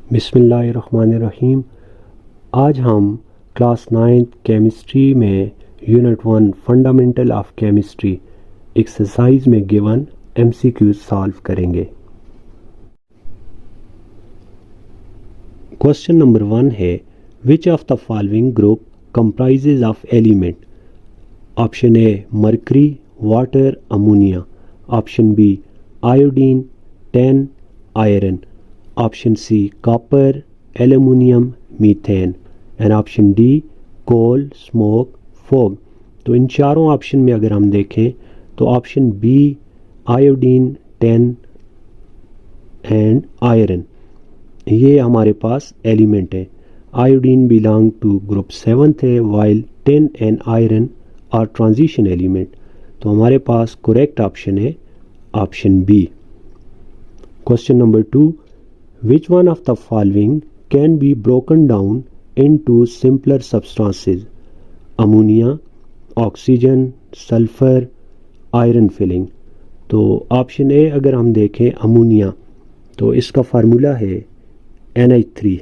बिस्मिल्लाहिर्रहमानिर्रहीम। आज हम क्लास 9th केमिस्ट्री में unit 1 fundamental of chemistry exercise में गिवन एमसीक्यूज सॉल्व करेंगे। क्वेश्चन नंबर 1 है, which of the following group comprises of element? Option A mercury, water, ammonia. Option B iodine, tin, iron. Option C copper, aluminium, methane. And option D coal, smoke, fog. तो इन चारों option में अगर हम देखें तो option B iodine, tin and iron, ये हमारे पास एलिमेंट है। Iodine belong to group 7th है, while tin and iron are transition element. तो हमारे पास करेक्ट ऑप्शन है option B. Question number 2, which one of the following can be broken down into simpler substances? Ammonia, oxygen, sulphur, iron filling. तो option ए अगर हम देखें ammonia, तो इसका फार्मूला है NH3।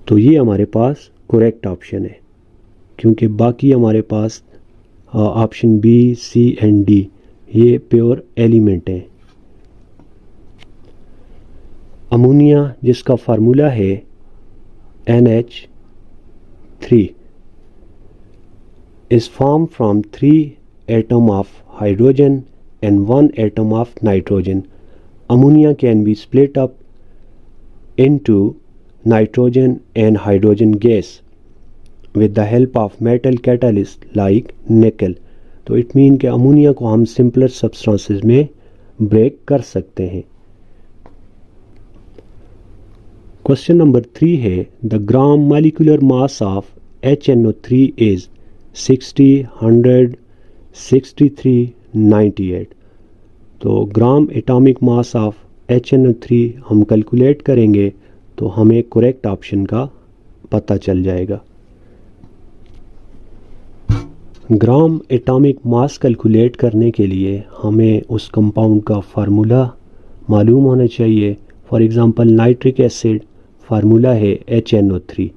तो ये हमारे पास करेक्ट ऑप्शन है, क्योंकि बाकी हमारे पास option B, C and D ये प्योर एलिमेंट है। अमोनिया जिसका फार्मूला है NH3 is formed from 3 atoms of hydrogen and 1 atom of nitrogen. Ammonia can be split up into nitrogen and hydrogen gas with the help of metal catalyst like nickel. तो it mean कि ammonia को हम simpler substances में break कर सकते हैं। Question number 3 है, the gram molecular mass of HNO3 is 60, 100, 63, 98। तो gram atomic mass of HNO3 हम कैलकुलेट करेंगे तो हमें करेक्ट ऑप्शन का पता चल जाएगा। ग्राम एटॉमिक मास कैलकुलेट करने के लिए हमें उस कंपाउंड का फार्मूला मालूम होना चाहिए। For example nitric acid formula है HNO3,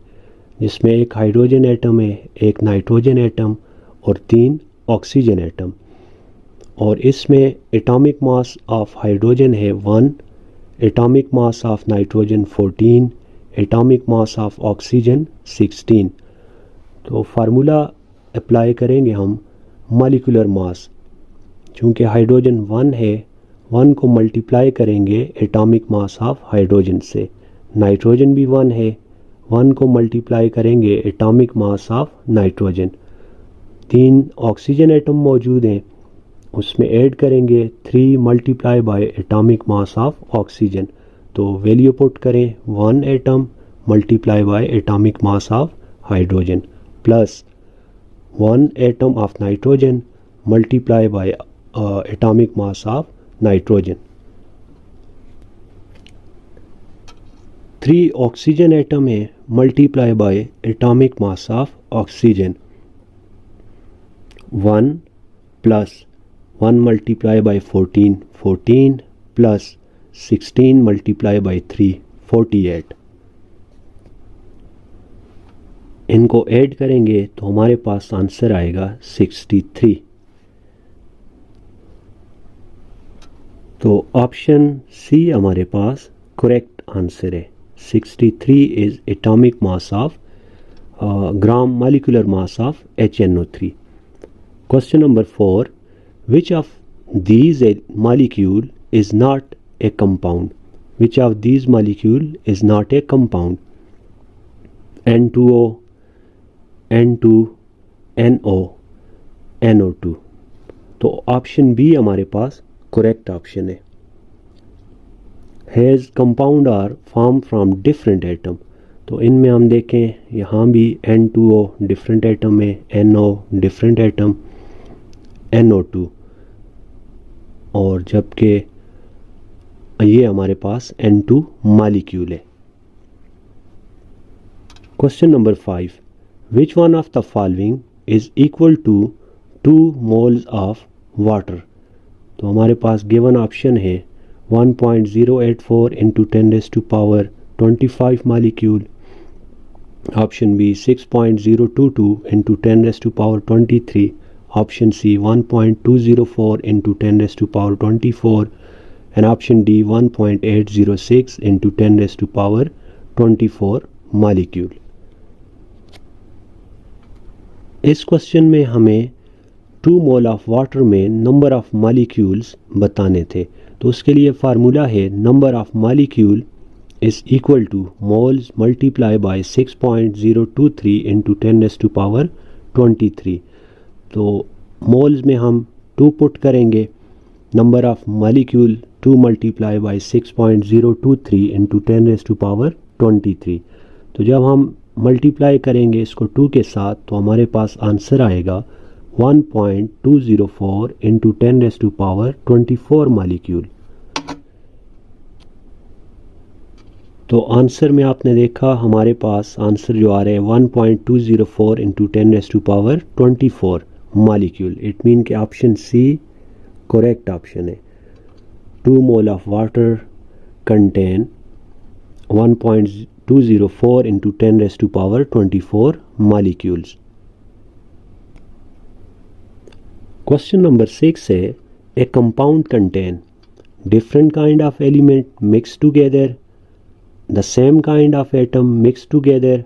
जिसमें एक हाइड्रोजन एटम है, एक नाइट्रोजन एटम और 3 ऑक्सीजन एटम। और इसमें एटॉमिक मास ऑफ हाइड्रोजन है 1, atomic mass of nitrogen 14, atomic mass of oxygen 16। तो फार्मूला अप्लाई करेंगे हम मॉलिक्यूलर मास। चूँकि हाइड्रोजन 1 है, 1 को मल्टीप्लाई करेंगे एटॉमिक मास ऑफ हाइड्रोजन से। नाइट्रोजन भी 1 है, 1 को मल्टीप्लाई करेंगे atomic mass of nitrogen. 3 oxygen atom मौजूद हैं, उसमें ऐड करेंगे 3 multiply by atomic mass of oxygen. तो वैल्यू पुट करें 1 atom multiply by atomic mass of hydrogen plus 1 atom of nitrogen multiply by atomic mass of nitrogen. 3 oxygen atom है, multiply by atomic mass of oxygen. 1 plus 1 multiply by 14, 14 plus 16 multiply by 3, 48। इनको add करेंगे तो हमारे पास answer आएगा 63। तो option C हमारे पास correct answer है। 63 is atomic mass of gram molecular mass of HNO3। Question number 4, which of these molecule is not a compound? Which of these molecule is not a compound? N2O, N2, NO, NO2। तो option B हमारे पास correct option है। Has compound are form from different atom. तो इनमें हम देखें, यहाँ भी N2O डिफरेंट एटम है, NO डिफरेंट एटम, NO2, और जबकि ये हमारे पास N2 मॉलिक्यूल है। Question number 5, which one of the following is equal to 2 moles of water? तो हमारे पास गिवन ऑप्शन है 1.084 into 10 raised to power 25 molecule. Option B 6.022 into 10 raised to power 23. Option C 1.204 into 10 raised to power 24. And option D 1.806 into 10 raised to power 24 molecule. इस question में हमें 2 mole of water में number of molecules बताने थे, तो उसके लिए formula है number of molecule is equal to moles multiply by 6.023 into 10 raise to power 23। तो मोल्स में हम 2 पुट करेंगे, number of molecule 2 multiply by 6.023 into 10 raise to power 23। तो जब हम मल्टीप्लाई करेंगे इसको 2 के साथ तो हमारे पास आंसर आएगा 1.204 into 10 raise to power 24 molecule. तो आंसर में आपने देखा हमारे पास आंसर जो आ रहा है 1.204 into 10 raise to power 24 molecule. It mean कि ऑप्शन सी करेक्ट ऑप्शन है। 2 mole of water contain 1.204 into 10 raised to power 24 molecules. Question number 6 है a compound contain different kind of element mixed together, the same kind of atom mixed together,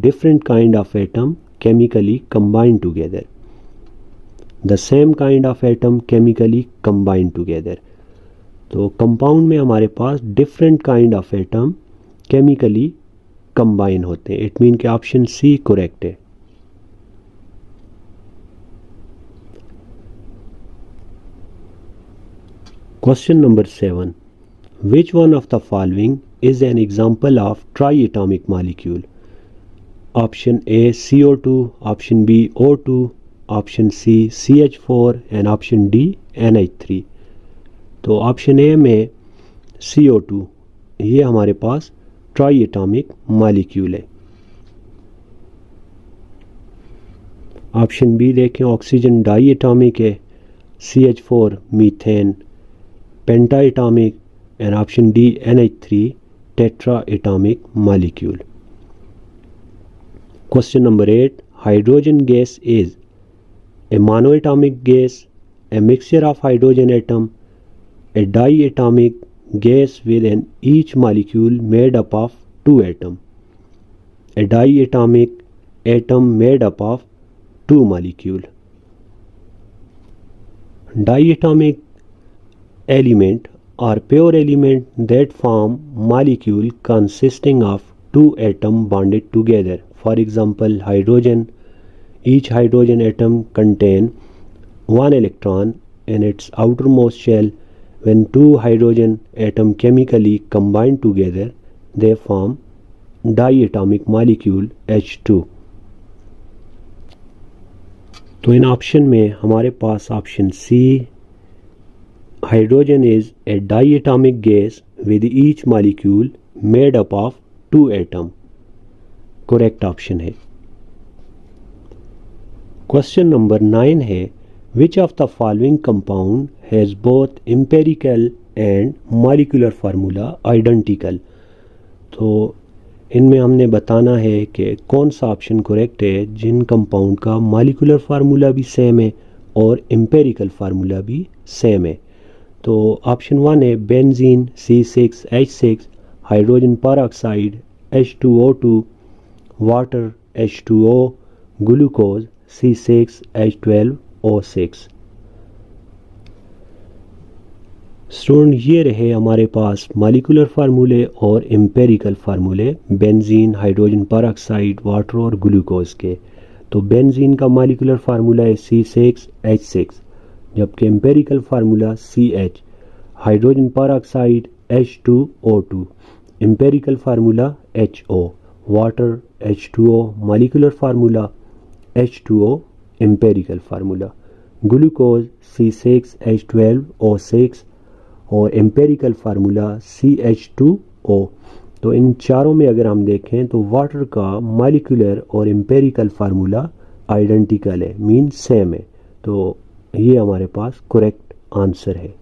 different kind of atom chemically combined together. The same kind of atom chemically combined together. तो compound में हमारे पास different kind of atom chemically combine होते हैं। It mean कि option C correct है। Question number 7 which one of the following is an example of triatomic molecule? Option A CO2, option B O2, option C CH4 and option D NH3। तो option A में CO2 ये हमारे पास triatomic molecule है। Option B देखें oxygen diatomic है, CH4 methane penta atomic and option D NH3 tetra atomic molecule. Question number 8 hydrogen gas is a mono atomic gas, a mixture of hydrogen atom, a di atomic gas with an each molecule made up of 2 atoms. A diatomic atom made up of 2 molecules. Diatomic element are pure element that form molecule consisting of 2 atoms bonded together. For example, hydrogen. Each hydrogen atom contain 1 electron in its outermost shell. When 2 hydrogen atoms chemically combine together, they form diatomic molecule H2. तो इन option में हमारे पास option C hydrogen is a diatomic gas with each molecule made up of 2 atom correct option है। Question number 9 है Which of the following compound has both empirical and molecular formula identical? तो इनमें हमने बताना है कि कौन सा ऑप्शन करेक्ट है जिन कंपाउंड का मॉलिक्यूलर फार्मूला भी सेम है और एम्पेरिकल फार्मूला भी सेम है। तो ऑप्शन 1 है benzene C6H6, hydrogen peroxide H2O2, water H2O, glucose C6H12O6। Student ये रहे हमारे पास मॉलिक्यूलर फार्मूले और एम्पेरिकल फार्मूले बेंजीन, हाइड्रोजन परऑक्साइड, वाटर और ग्लूकोज के। तो बेंजीन का मॉलिक्यूलर फार्मूला है C6H6, जबकि empirical formula CH, hydrogen peroxide H2O2, empirical formula HO, water H2O, molecular formula H2O, empirical formula, glucose C6H12O6 और एम्पेरिकल फार्मूला CH2O। तो इन चारों में अगर हम देखें तो वाटर का मॉलिक्यूलर और एम्पेरिकल फार्मूला आइडेंटिकल है, मीन सेम है। तो ये हमारे पास करेक्ट आंसर है।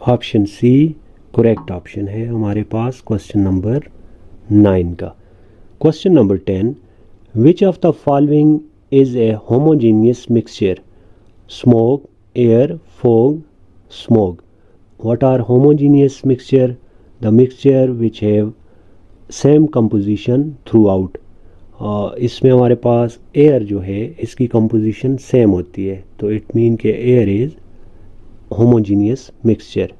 ऑप्शन सी करेक्ट ऑप्शन है हमारे पास क्वेश्चन नंबर 9 का। Question number 10, which of the following is a homogeneous mixture? Smoke, air, fog, smoke. What are homogeneous mixture? The mixture which have same composition throughout. इसमें हमारे पास air जो है इसकी composition same होती है, तो इट मीन के एयर इज होमोजीनियस मिक्सचर।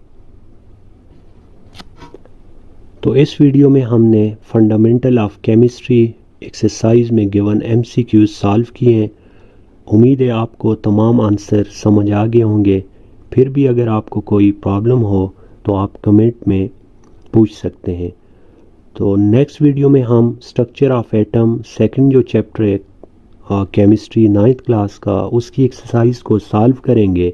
तो इस वीडियो में हमने फंडामेंटल ऑफ केमिस्ट्री एक्सरसाइज में गिवन MCQs सॉल्व किए हैं। उम्मीद है आपको तमाम आंसर समझ आ गए होंगे। फिर भी अगर आपको कोई प्रॉब्लम हो तो आप कमेंट में पूछ सकते हैं। तो नेक्स्ट वीडियो में हम स्ट्रक्चर ऑफ एटम सेकंड जो चैप्टर है केमिस्ट्री 9th क्लास का, उसकी एक्सरसाइज को सॉल्व करेंगे।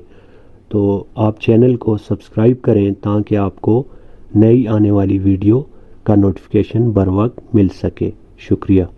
तो आप चैनल को सब्सक्राइब करें ताकि आपको नई आने वाली वीडियो का नोटिफिकेशन बर वक्त मिल सके। शुक्रिया।